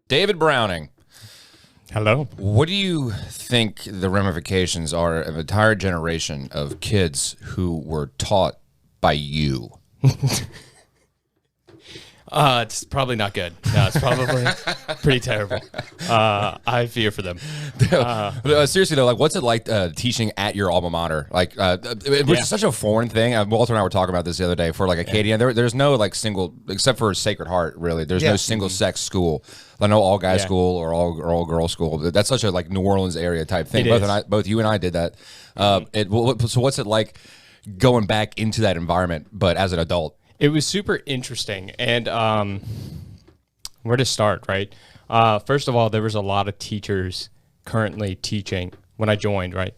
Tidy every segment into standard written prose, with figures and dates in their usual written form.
David Browning. Hello. What do you think the ramifications are of an entire generation of kids who were taught by you? It's probably not good. No, it's probably pretty terrible. I fear for them. Seriously though, like, what's it like teaching at your alma mater? Like, which is such a foreign thing. Walter and I were talking about this the other day for like Acadia. There's no like single, except for Sacred Heart, really. There's no single sex school. I know all guys school or all girl school. That's such a like New Orleans area type thing. Both you and I did that. So what's it like going back into that environment, but as an adult? It was super interesting. And where to start, right? First of all, there was a lot of teachers currently teaching when I joined, right?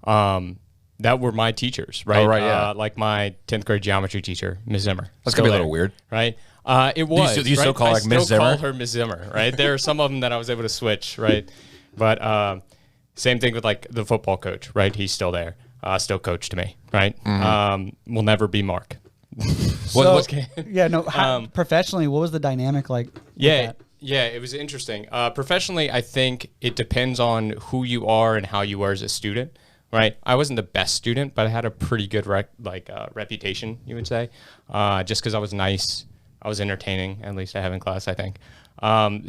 That were my teachers, right? Oh, right, yeah. Like my 10th grade geography teacher, Ms. Zimmer. That's going to be a little weird. Right? It was. Do you still call like Ms. Zimmer? I still call her Ms. Zimmer, right? There are some of them that I was able to switch, right? But same thing with like the football coach, right? He's still there. Still coach to me, right? Mm-hmm. Will never be Mark. Professionally, what was the dynamic like? Yeah, it was interesting. Professionally, I think it depends on who you are and how you were as a student, right? I wasn't the best student, but I had a pretty good reputation, you would say, just because I was nice. I was entertaining, at least I have in class, I think.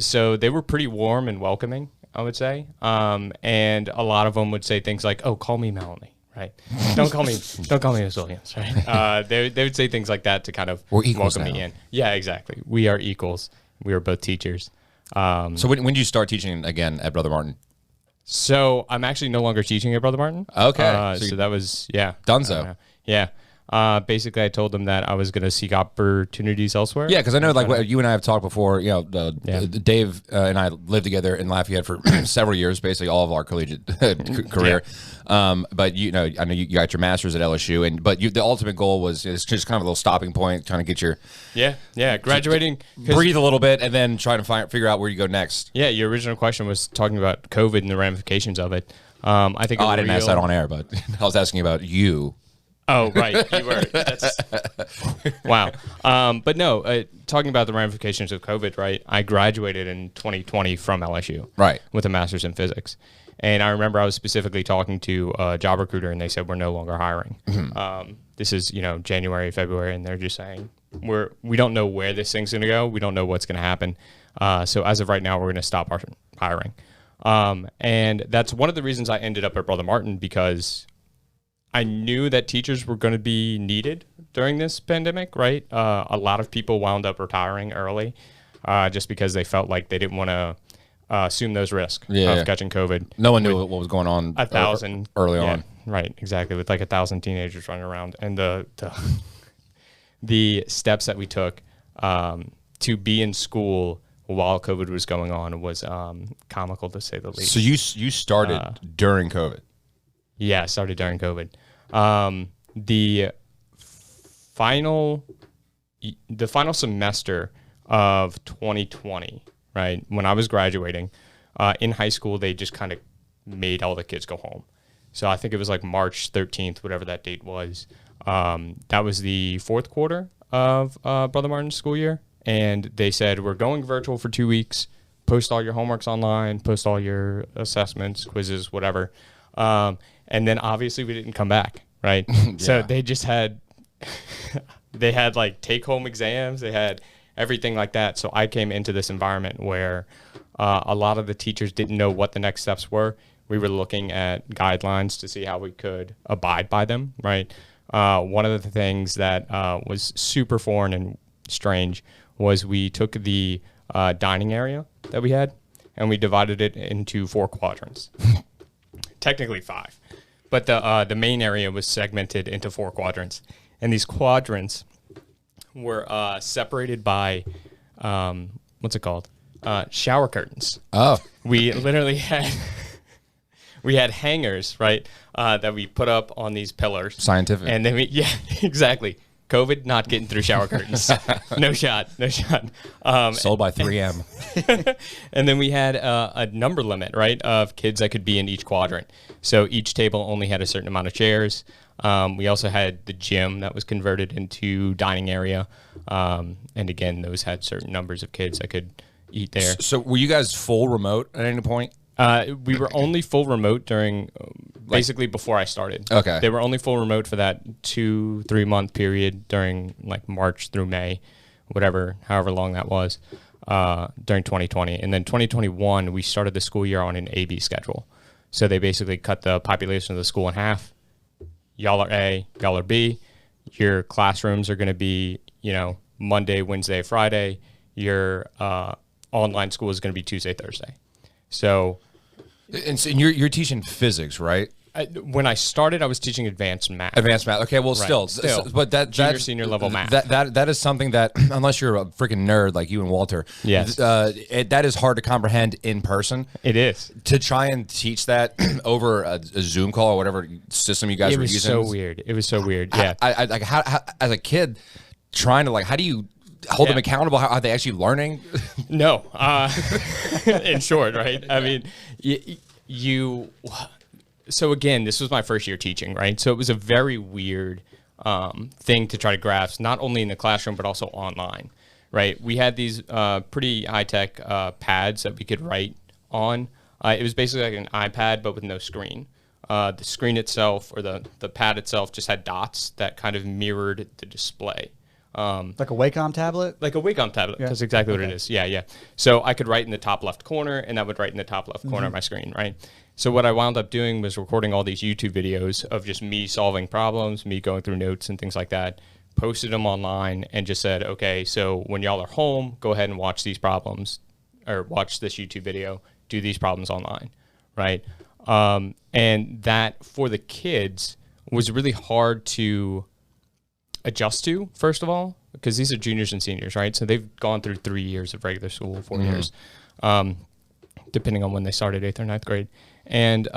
So they were pretty warm and welcoming, I would say. And a lot of them would say things like, "Oh, call me Melanie." Right. Don't call me Miss Williams. Right. They would say things like that to kind of welcome me in. Yeah, exactly. We are equals. We are both teachers. So when did you start teaching again at Brother Martin? So I'm actually no longer teaching at Brother Martin. Okay. So that was Dunzo. Yeah. Basically, I told them that I was going to seek opportunities elsewhere. Yeah, because I know, like, you and I have talked before. You know, Dave and I lived together in Lafayette for several years, basically all of our collegiate career. But you know, I know you got your master's at LSU, but the ultimate goal was just kind of a little stopping point, trying to get your graduating, breathe a little bit, and then try to figure out where you go next. Yeah, your original question was talking about COVID and the ramifications of it. I think. I didn't ask that on air, but I was asking about you. Oh, right. You were. Wow. But no, talking about the ramifications of COVID, right? I graduated in 2020 from LSU. Right. With a master's in physics. And I remember I was specifically talking to a job recruiter, and they said, we're no longer hiring. Mm-hmm. This is, January, February, and they're just saying, we don't know where this thing's going to go. We don't know what's going to happen. So as of right now, we're going to stop our hiring. And that's one of the reasons I ended up at Brother Martin, because I knew that teachers were going to be needed during this pandemic, right? A lot of people wound up retiring early just because they felt like they didn't want to assume those risks of catching COVID. No one knew what was going on early on. Right, exactly, with like 1,000 teenagers running around. And the steps that we took to be in school while COVID was going on was comical, to say the least. So you started during COVID? Yeah, I started during COVID. The final semester of 2020, right, when I was graduating, in high school, they just kind of made all the kids go home. So I think it was like March 13th, whatever that date was. That was the fourth quarter of Brother Martin's school year. And they said, we're going virtual for 2 weeks. Post all your homeworks online. Post all your assessments, quizzes, whatever. And then obviously we didn't come back, right? So they just had, like take-home exams. They had everything like that. So I came into this environment where a lot of the teachers didn't know what the next steps were. We were looking at guidelines to see how we could abide by them, right? One of the things that was super foreign and strange was we took the dining area that we had and we divided it into 4 quadrants. Technically 5, but the main area was segmented into 4 quadrants, and these quadrants were separated by what's it called? Shower curtains. Oh, we literally had hangers, right, that we put up on these pillars. Scientific. And then exactly. COVID, not getting through shower curtains. No shot. Sold by 3M. And then we had a number limit, right, of kids that could be in each quadrant. So each table only had a certain amount of chairs. We also had the gym that was converted into dining area. And again, those had certain numbers of kids that could eat there. So were you guys full remote at any point? We were only full remote during basically before I started. Okay. They were only full remote for that 2-3 month period during like March through May, however long that was, during 2020. And then 2021, we started the school year on an A/B schedule. So they basically cut the population of the school in half. Y'all are A, y'all are B. Your classrooms are going to be, Monday, Wednesday, Friday. Your online school is going to be Tuesday, Thursday. So you're teaching physics, right? When I started, I was teaching advanced math. Advanced math. Okay, well, Right. still, but Junior, senior level math. That is something that, unless you're a freaking nerd like you and Walter, Yes. That is hard to comprehend in person. It is. To try and teach that over a Zoom call or whatever system you guys were using. It was so weird. It was so weird. Yeah. I like how as a kid trying to how do you hold them accountable? How are they actually learning? No. In short, right? I mean, you. So again, this was my first year teaching, right? So it was a very weird thing to try to grasp, not only in the classroom but also online, right? We had these pretty high-tech pads that we could write on. It was basically like an iPad but with no screen. The screen itself, or the pad itself, just had dots that kind of mirrored the display. Like a Wacom tablet? Like a Wacom tablet. Yeah. That's exactly what it is. Yeah. So I could write in the top left corner, and that would write in the top left corner of my screen, right? So what I wound up doing was recording all these YouTube videos of just me solving problems, me going through notes and things like that, posted them online, and just said, okay, so when y'all are home, go ahead and watch these problems, or watch this YouTube video, do these problems online, right? And that, for the kids, was really hard to adjust to, first of all, because these are juniors and seniors, right? So they've gone through 3 years of regular school, 4 years, depending on when they started 8th or 9th grade. And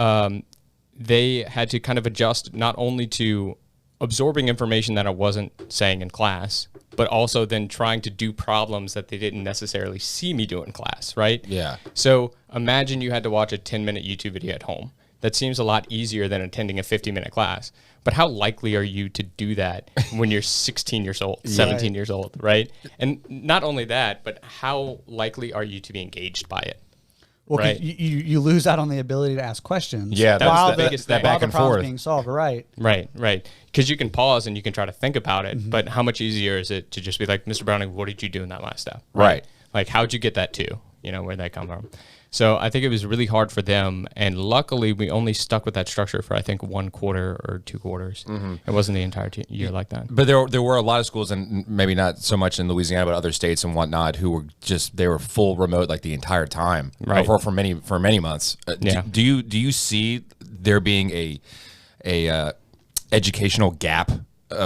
they had to kind of adjust not only to absorbing information that I wasn't saying in class, but also then trying to do problems that they didn't necessarily see me do in class, right? Yeah. So imagine you had to watch a 10-minute YouTube video at home. That seems a lot easier than attending a 50-minute class. But how likely are you to do that when you're 16 years old, 17 years old, right? And not only that, but how likely are you to be engaged by it? Well, right. you lose out on the ability to ask questions. Yeah, that's while the biggest the, thing. while Back the and problem's forth. being solved, right? Right. Because you can pause and you can try to think about it, but how much easier is it to just be like, Mr. Browning, what did you do in that last step? Right. Like, how'd you get that to? Where'd that come from? So I think it was really hard for them, and luckily we only stuck with that structure for I think 1 quarter or 2 quarters. It wasn't the entire year like that. But there were a lot of schools, and maybe not so much in Louisiana, but other states and whatnot, who were they were full remote like the entire time, right? For many months. Yeah. Do you see there being a educational gap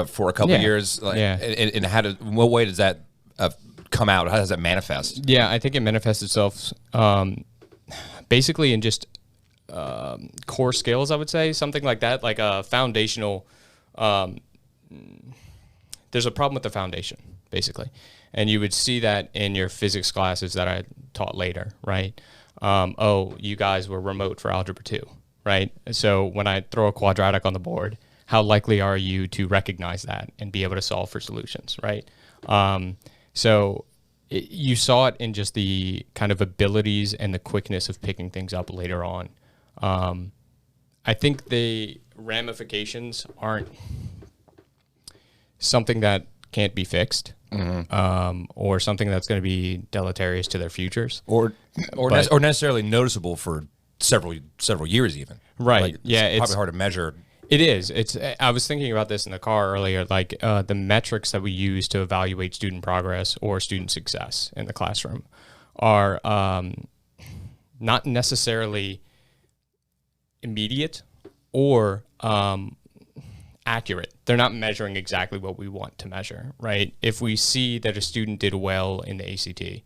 for a couple of years? And what way does that come out? How does that manifest? Yeah, I think it manifests itself basically in just core skills, I would say, something like that, like a foundational. There's a problem with the foundation, basically, and you would see that in your physics classes that I taught later, right? You guys were remote for algebra 2, right? So when I throw a quadratic on the board, how likely are you to recognize that and be able to solve for solutions, right? You saw it in just the kind of abilities and the quickness of picking things up later on. I think the ramifications aren't something that can't be fixed, or something that's going to be deleterious to their futures, or necessarily noticeable for several years even. Right? It's probably hard to measure. It is. I was thinking about this in the car earlier, like the metrics that we use to evaluate student progress or student success in the classroom are not necessarily immediate or accurate. They're not measuring exactly what we want to measure, right? If we see that a student did well in the ACT,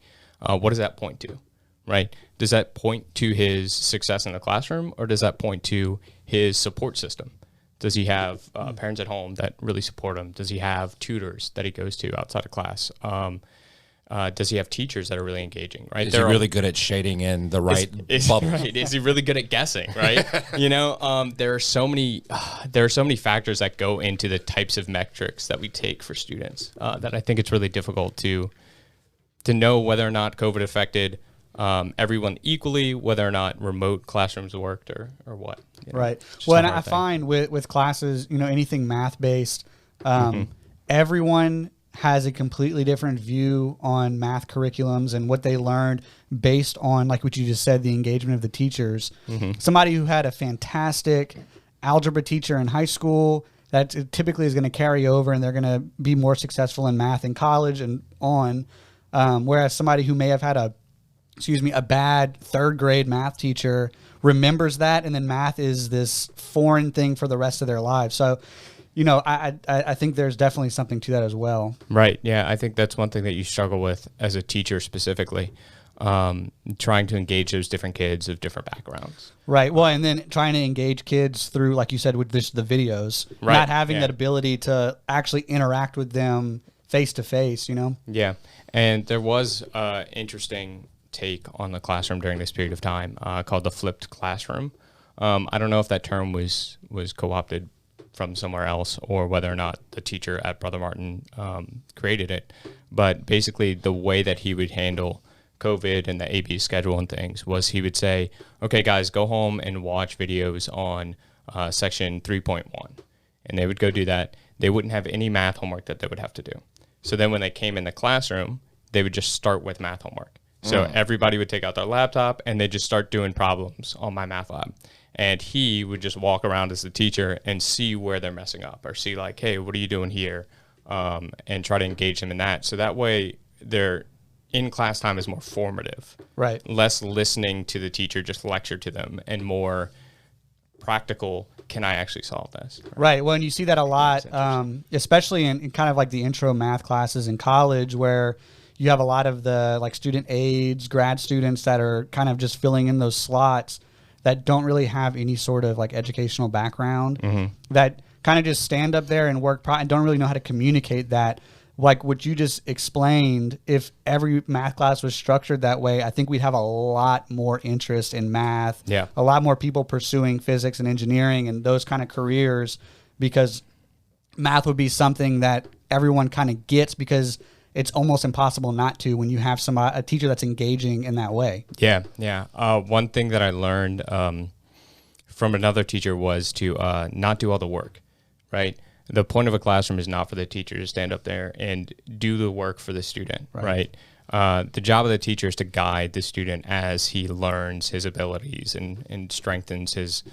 what does that point to, right? Does that point to his success in the classroom, or does that point to his support system Does he have parents at home that really support him? Does he have tutors that he goes to outside of class? Does he have teachers that are really engaging, right? Is he really good at shading in the right bubble? Right. Is he really good at guessing, right? There are so many factors that go into the types of metrics that we take for students that I think it's really difficult to know whether or not COVID affected everyone equally, whether or not remote classrooms worked or what. Right. Well, and I find with classes, anything math-based, everyone has a completely different view on math curriculums and what they learned based on, like what you just said, the engagement of the teachers. Somebody who had a fantastic algebra teacher in high school, that typically is going to carry over and they're going to be more successful in math in college and on. Whereas somebody who may have had a bad third grade math teacher remembers that, and then math is this foreign thing for the rest of their lives. So, I think there's definitely something to that as well. Right. Yeah. I think that's one thing that you struggle with as a teacher specifically, trying to engage those different kids of different backgrounds. Right. Well, and then trying to engage kids through, like you said, with the videos, not having that ability to actually interact with them face to face, Yeah. And there was interesting take on the classroom during this period of time called the flipped classroom. I don't know if that term was co-opted from somewhere else or whether or not the teacher at Brother Martin created it. But basically the way that he would handle COVID and the AB schedule and things was he would say, okay, guys, go home and watch videos on section 3.1. And they would go do that. They wouldn't have any math homework that they would have to do. So then when they came in the classroom, they would just start with math homework. So everybody would take out their laptop and they'd just start doing problems on my math lab. And he would just walk around as the teacher and see where they're messing up or see like, hey, what are you doing here? And try to engage them in that. So that way their in-class time is more formative. Right. Less listening to the teacher just lecture to them and more practical, can I actually solve this? Right. Well, and you see that a lot, especially in kind of like the intro math classes in college where you have a lot of the like student aides, grad students that are kind of just filling in those slots that don't really have any sort of like educational background, that kind of just stand up there and work and don't really know how to communicate that. Like what you just explained, if every math class was structured that way, I think we'd have a lot more interest in math, a lot more people pursuing physics and engineering and those kind of careers, because math would be something that everyone kind of gets because it's almost impossible not to when you have a teacher that's engaging in that way. Yeah. One thing that I learned from another teacher was to not do all the work, right? The point of a classroom is not for the teacher to stand up there and do the work for the student, right? The job of the teacher is to guide the student as he learns his abilities and strengthens his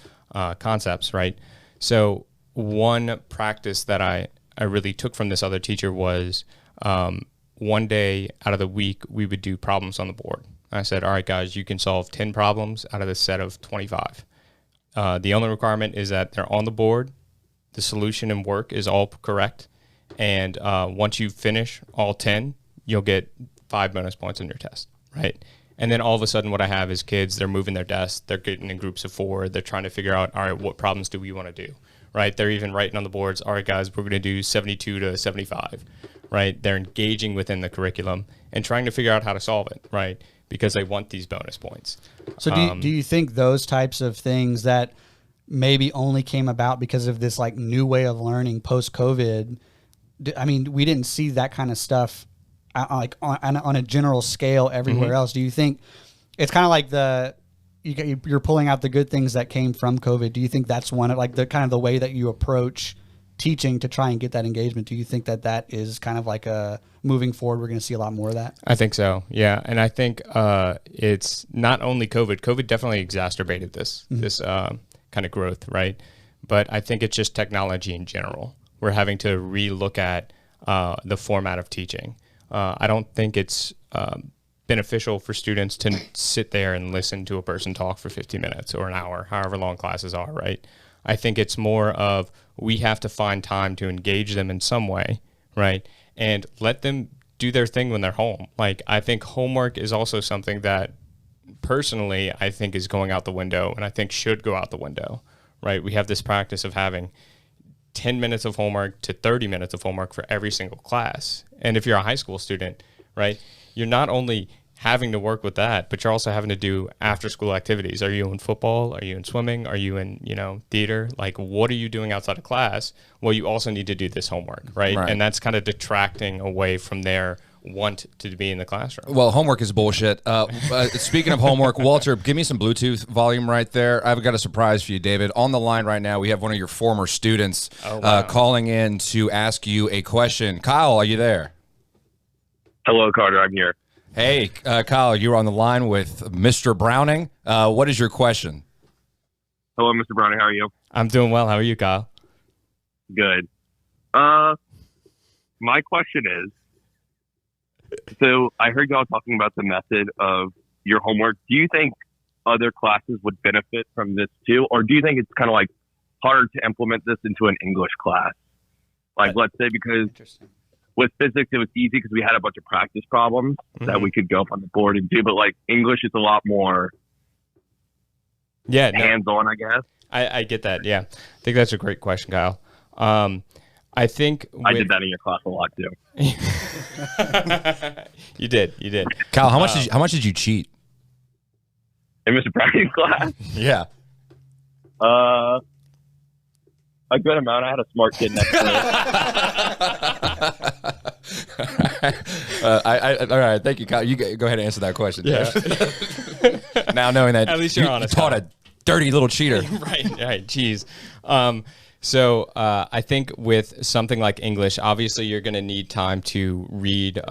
concepts, right? So one practice that I really took from this other teacher was one day out of the week, we would do problems on the board. I said, all right, guys, you can solve 10 problems out of the set of 25. The only requirement is that they're on the board, the solution and work is all correct, and once you finish all 10, you'll get 5 bonus points on your test, right? And then all of a sudden what I have is kids, they're moving their desks, they're getting in groups of 4, they're trying to figure out, all right, what problems do we want to do, right? They're even writing on the boards, all right, guys, we're going to do 72 to 75, right? They're engaging within the curriculum and trying to figure out how to solve it, right? Because they want these bonus points. So do you think those types of things that maybe only came about because of this like new way of learning post-COVID, I mean, we didn't see that kind of stuff like on a general scale everywhere else. Do you think it's kind of like you're pulling out the good things that came from COVID? Do you think that's one of like the kind of the way that you approach teaching to try and get that engagement? Do you think that is kind of like a moving forward, we're going to see a lot more of that? I think so. Yeah. And I think it's not only COVID. COVID definitely exacerbated this kind of growth, right? But I think it's just technology in general. We're having to relook at the format of teaching. I don't think it's beneficial for students to sit there and listen to a person talk for 50 minutes or an hour, however long classes are, right? I think it's more of we have to find time to engage them in some way, right? And let them do their thing when they're home. Like, I think homework is also something that personally I think is going out the window and I think should go out the window, right? We have this practice of having 10 minutes of homework to 30 minutes of homework for every single class. And if you're a high school student, right, you're not only having to work with that, but you're also having to do after school activities. Are you in football? Are you in swimming? Are you in, theater? Like, what are you doing outside of class? Well, you also need to do this homework, right? And that's kind of detracting away from their want to be in the classroom. Well, homework is bullshit. Speaking of homework, Walter, give me some Bluetooth volume right there. I've got a surprise for you, David. On the line right now, we have one of your former students calling in to ask you a question. Kyle, are you there? Hello, Carter. I'm here. Hey, Kyle, you're on the line with Mr. Browning. What is your question? Hello, Mr. Browning. How are you? I'm doing well. How are you, Kyle? Good. My question is, so I heard y'all talking about the method of your homework. Do you think other classes would benefit from this too? Or do you think it's kind of like harder to implement this into an English class? Like, let's say, because with physics, it was easy because we had a bunch of practice problems that we could go up on the board and do. But like English is a lot more hands-on, I guess. I get that. Yeah. I think that's a great question, Kyle. I think I did that in your class a lot too. You did. Kyle, how much did you cheat in Mr. Browning's class? Yeah. A good amount. I had a smart kid next to me. All right, thank you, Kyle. You go ahead and answer that question. Yeah. Now knowing that at least you're honest, you taught a dirty little cheater. right. Jeez. So I think with something like English, obviously you're going to need time to read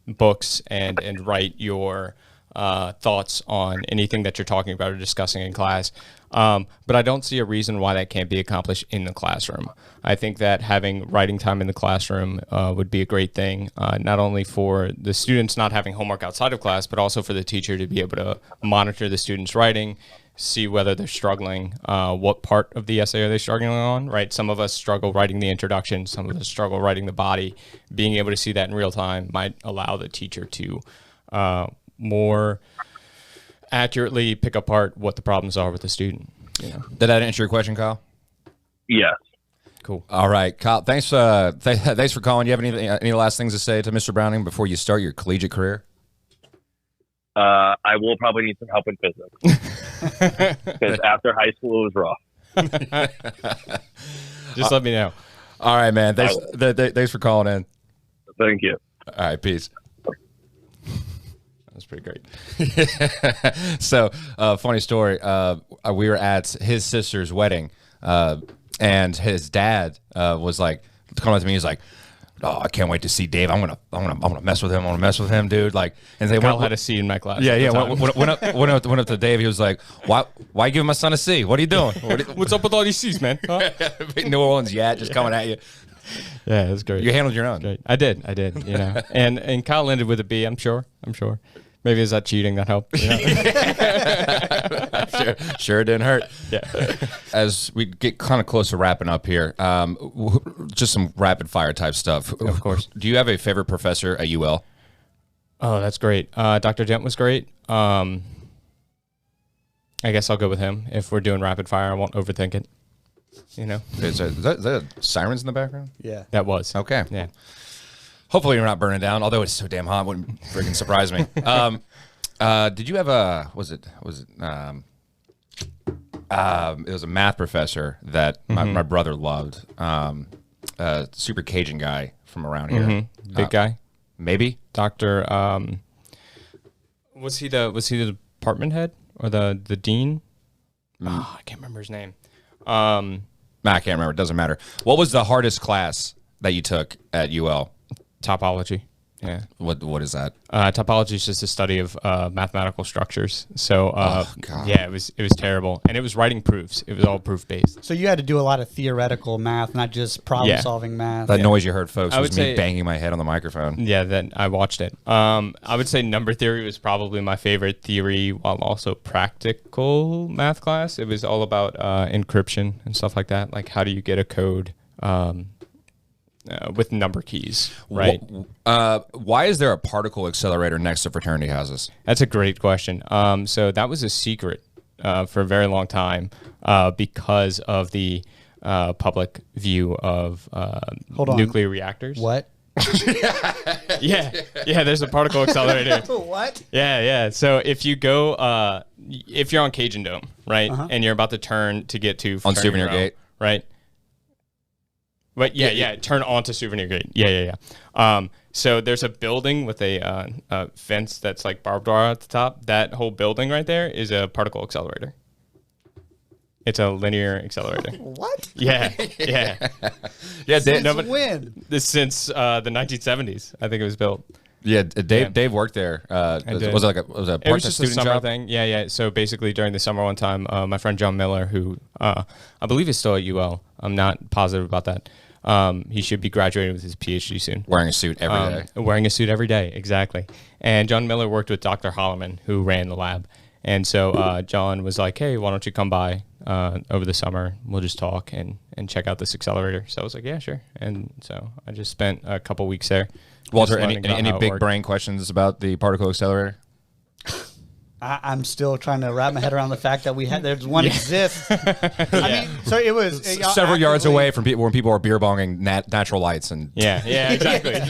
books and write your thoughts on anything that you're talking about or discussing in class. But I don't see a reason why that can't be accomplished in the classroom. I think that having writing time in the classroom would be a great thing, not only for the students not having homework outside of class, but also for the teacher to be able to monitor the students' writing, see whether they're struggling, what part of the essay are they struggling on, right? Some of us struggle writing the introduction, some of us struggle writing the body. Being able to see that in real time might allow the teacher to more accurately pick apart what the problems are with the student. Did that answer your question, Kyle? Yes. Cool. All right, Kyle. Thanks for calling. Do you have any last things to say to Mr. Browning before you start your collegiate career? I will probably need some help in physics because after high school it was rough. Just let me know. All right, man. Thanks for calling in. Thank you. All right, peace. That's pretty great. So, funny story. We were at his sister's wedding, and his dad was like, coming up to me. He's like, "Oh, I can't wait to see Dave. I'm gonna mess with him. I'm gonna mess with him, dude." Like, and they Kyle had a C in my class. Yeah. Went up to Dave. He was like, "Why give my son a C? What are you doing? What's up with all these C's, man?" Huh? New Orleans just coming at you. Yeah, that's great. You handled your own. Great. I did. And Kyle ended with a B. I'm sure. Maybe is that cheating that helped? Sure, it didn't hurt. Yeah. As we get kind of close to wrapping up here, just some rapid fire type stuff. Of course. Do you have a favorite professor at UL? Oh, that's great. Dr. Dent was great. I guess I'll go with him. If we're doing rapid fire, I won't overthink it. Is that sirens in the background? Yeah. That was. Okay. Yeah. Hopefully you're not burning down, although it's so damn hot, it wouldn't freaking surprise me. Did you have it was a math professor that my brother loved. Super Cajun guy from around here. Mm-hmm. Big guy? Maybe. Dr. Was he the department head or the dean? I can't remember his name. I can't remember. It doesn't matter. What was the hardest class that you took at UL? Topology. Yeah. What is that? Topology is just a study of mathematical structures. So God. yeah, it was terrible, and it was writing proofs. It was all proof based. So you had to do a lot of theoretical math, not just problem solving math. That noise you heard, folks, was me say, banging my head on the microphone. Yeah, then I watched it. I would say number theory was probably my favorite theory, while also practical math class. It was all about encryption and stuff like that. Like, how do you get a code with number keys, right? Why is there a particle accelerator next to fraternity houses? That's a great question. So that was a secret for a very long time because of the public view of Hold on. nuclear reactors. What? Yeah, there's a particle accelerator. What? Yeah. So if you go, if you're on Cajun Dome, right, and you're about to turn to get to On Fraternity Souvenir Row, Gate. right? But turn onto Souvenir Gate. Yeah. So there's a building with a fence that's like barbed wire at the top. That whole building right there is a particle accelerator. It's a linear accelerator. What? Yeah. Since when? Since the 1970s, I think it was built. Yeah, Dave worked there. Was it like a It was part-time just a student summer job? thing. Yeah. So basically, during the summer one time, my friend John Miller, who I believe is still at UL, I'm not positive about that. He should be graduating with his PhD soon. Wearing a suit every day. Wearing a suit every day, exactly. And John Miller worked with Dr. Holloman, who ran the lab. And so John was like, hey, why don't you come by over the summer? We'll just talk and check out this accelerator. So I was like, yeah, sure. And so I just spent a couple weeks there. Walter, just any learning about how it big worked. brain questions about the particle accelerator? I'm still trying to wrap my head around the fact that there's one exists. I mean, so it was Several yards away from when people are beer bonging natural lights and Yeah, exactly.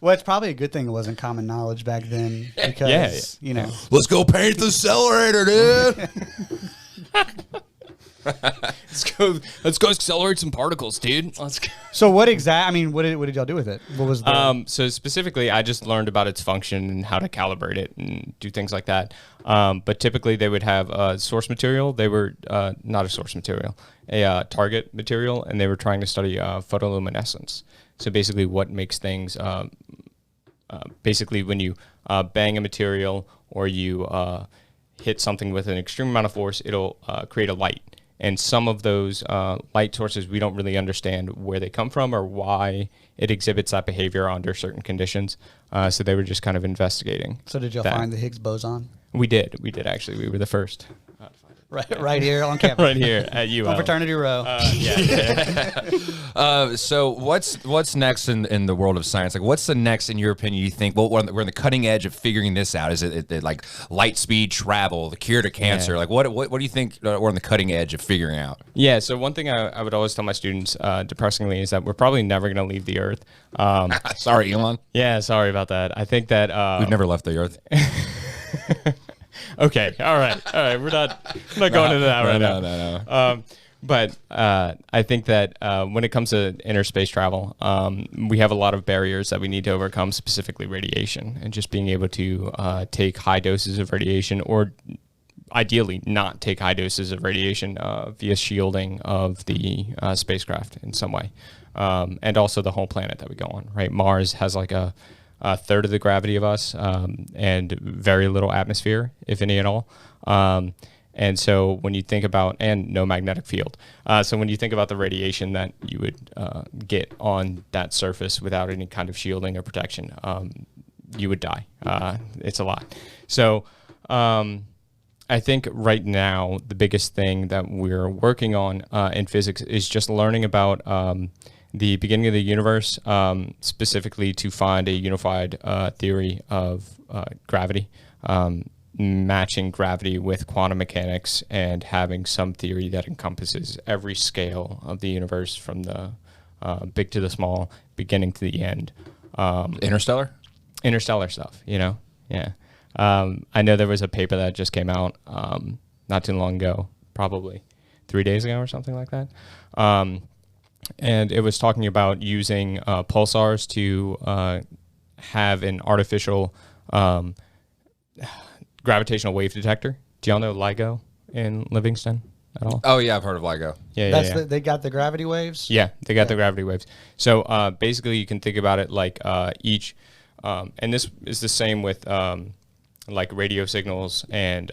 Well, it's probably a good thing it wasn't common knowledge back then because you know. let's go paint the accelerator, dude. Let's go accelerate some particles, dude. Let's go. So what exactly? I mean, what did y'all do with it? What was the? So specifically, I just learned about its function and how to calibrate it and do things like that. But typically, they would have a source material. They were not a source material, a target material, and they were trying to study photoluminescence. So basically, what makes things basically when you bang a material or you hit something with an extreme amount of force, it'll create a light. And some of those light sources, we don't really understand where they come from or why it exhibits that behavior under certain conditions. So they were just kind of investigating. So did y'all that. find the Higgs boson? We did actually. We were the first. Right here on campus. Right here at UL. On Fraternity Row. So what's next in the world of science? Like, what's the next, in your opinion, you think? Well, we're on the cutting edge of figuring this out. Is it like light speed travel, the cure to cancer? Yeah. Like, what do you think we're on the cutting edge of figuring out? Yeah, so one thing I would always tell my students, depressingly, is that we're probably never going to leave the Earth. Sorry, Elon. Yeah, sorry about that. I think that... We've never left the Earth. Okay, all right. We're not going into that right now. No. But I think that when it comes to inner space travel, we have a lot of barriers that we need to overcome, specifically radiation, and just being able to take high doses of radiation, or ideally not take high doses of radiation via shielding of the spacecraft in some way, and also the whole planet that we go on. Right, Mars has like a third of the gravity of us, and very little atmosphere, if any at all. And so when you think about, and no magnetic field. So when you think about the radiation that you would get on that surface without any kind of shielding or protection, you would die. It's a lot. So I think right now the biggest thing that we're working on in physics is just learning about the beginning of the universe, specifically to find a unified theory of gravity, matching gravity with quantum mechanics and having some theory that encompasses every scale of the universe from the big to the small, beginning to the end. Interstellar stuff, Yeah. I know there was a paper that just came out not too long ago, probably 3 days ago or something like that. And it was talking about using pulsars to have an artificial gravitational wave detector. Do y'all know LIGO in Livingston at all? Oh yeah, I've heard of LIGO. Yeah. They got the gravity waves? Yeah, they got the gravity waves. So basically you can think about it like each, and this is the same with like radio signals and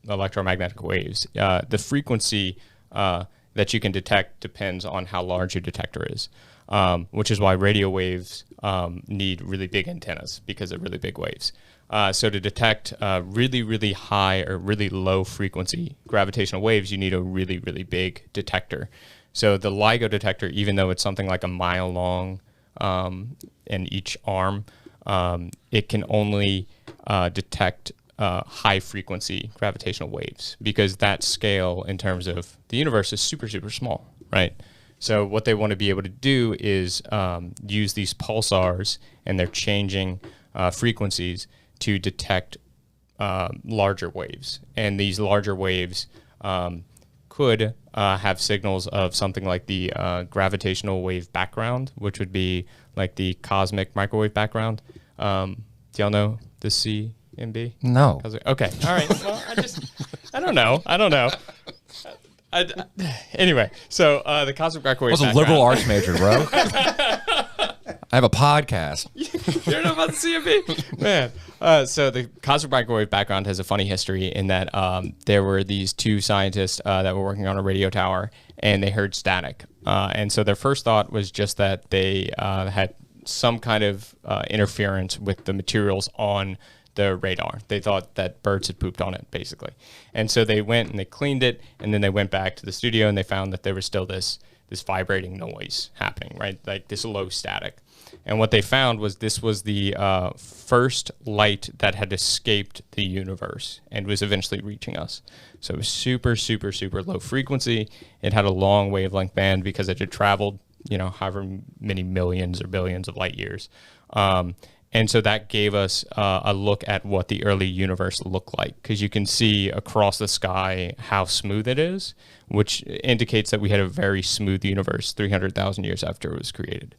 electromagnetic waves. The frequency that you can detect depends on how large your detector is, which is why radio waves need really big antennas, because they're really big waves. So to detect really, really high or really low frequency gravitational waves, you need a really, really big detector. So the LIGO detector, even though it's something like a mile long in each arm, it can only detect high frequency gravitational waves, because that scale in terms of the universe is super, super small. right? So what they want to be able to do is use these pulsars and their changing frequencies to detect larger waves. And these larger waves could have signals of something like the gravitational wave background, which would be like the cosmic microwave background. Do y'all know the CMB? No. Okay. All right. Well, I don't know. Anyway, so the cosmic microwave. I was a liberal arts major, bro. I have a podcast. You don't know about the CMB? Man. So the cosmic microwave background has a funny history in that there were these two scientists that were working on a radio tower, and they heard static. And so their first thought was just that they had some kind of interference with the materials on the radar. They thought that birds had pooped on it, basically. And so they went and they cleaned it, and then they went back to the studio, and they found that there was still this vibrating noise happening, right? Like this low static. And what they found was this was the first light that had escaped the universe and was eventually reaching us. So it was super, super, super low frequency. It had a long wavelength band because it had traveled, however many millions or billions of light years. And so that gave us a look at what the early universe looked like, because you can see across the sky how smooth it is, which indicates that we had a very smooth universe 300,000 years after it was created.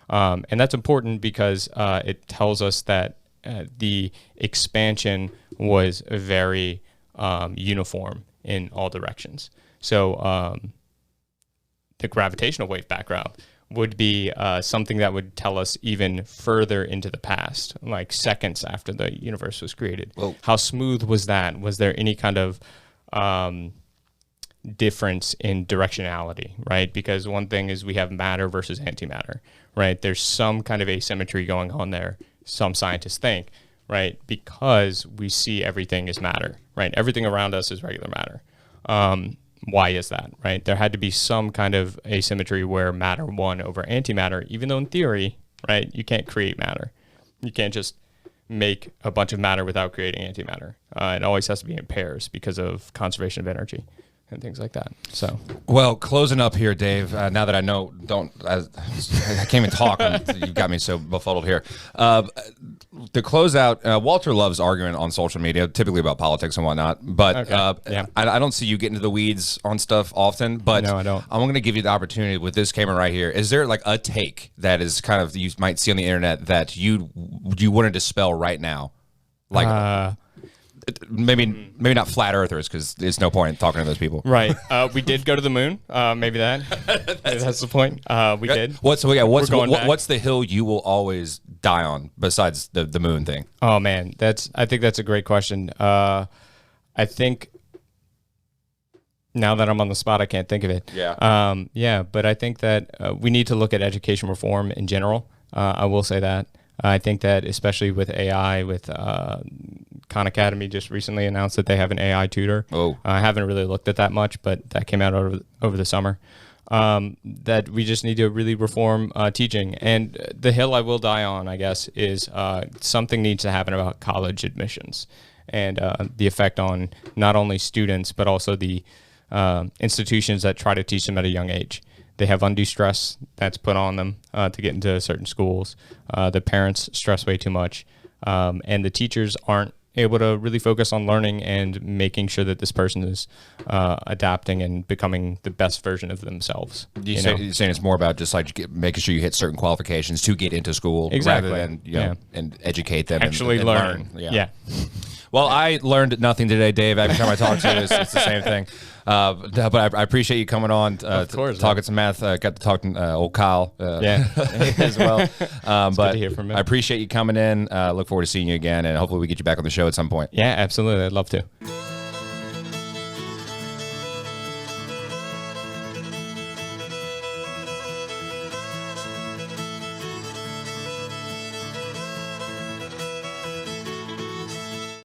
And that's important because it tells us that the expansion was very uniform in all directions. So the gravitational wave background would be something that would tell us even further into the past, like seconds after the universe was created. Whoa. How smooth was that? Was there any kind of difference in directionality, right? Because one thing is we have matter versus antimatter, right? There's some kind of asymmetry going on there, some scientists think, right? Because we see everything as matter, right? Everything around us is regular matter. Why is that, right? There had to be some kind of asymmetry where matter won over antimatter, even though in theory, right, you can't create matter. You can't just make a bunch of matter without creating antimatter. It always has to be in pairs because of conservation of energy and things like that. So, well, closing up here, Dave. Now that I know, I can't even talk. You got me so befuddled here. To close out, Walter loves arguing on social media, typically about politics and whatnot. But yeah. I don't see you get into the weeds on stuff often. But No, I don't. I'm going to give you the opportunity with this camera right here. Is there like a take that is kind of you might see on the internet that you want to dispel right now, like? Maybe not flat earthers, because there's no point in talking to those people. right. We did go to the moon. Maybe that's the point. We did. What's the hill you will always die on besides the moon thing? Oh man, I think that's a great question. I think now that I'm on the spot, I can't think of it. Yeah. But I think that we need to look at education reform in general. I will say that. I think that especially with AI, with Khan Academy just recently announced that they have an AI tutor. Oh. I haven't really looked at that much, but that came out over the summer. That we just need to really reform teaching. And the hill I will die on, I guess, is something needs to happen about college admissions and the effect on not only students, but also the institutions that try to teach them at a young age. They have undue stress that's put on them to get into certain schools. The parents stress way too much. And the teachers aren't able to really focus on learning and making sure that this person is adapting and becoming the best version of themselves. You're saying it's more about just like making sure you hit certain qualifications to get into school, exactly, rather than and educate them. Actually and learn. Yeah. Well, I learned nothing today, Dave. Every time I talk to you, it's the same thing. But I appreciate you coming on talking some math. Got to talk to old Kyle as well. But good to hear from you. I appreciate you coming in. Look forward to seeing you again, and hopefully we get you back on the show at some point. Yeah, absolutely. I'd love to.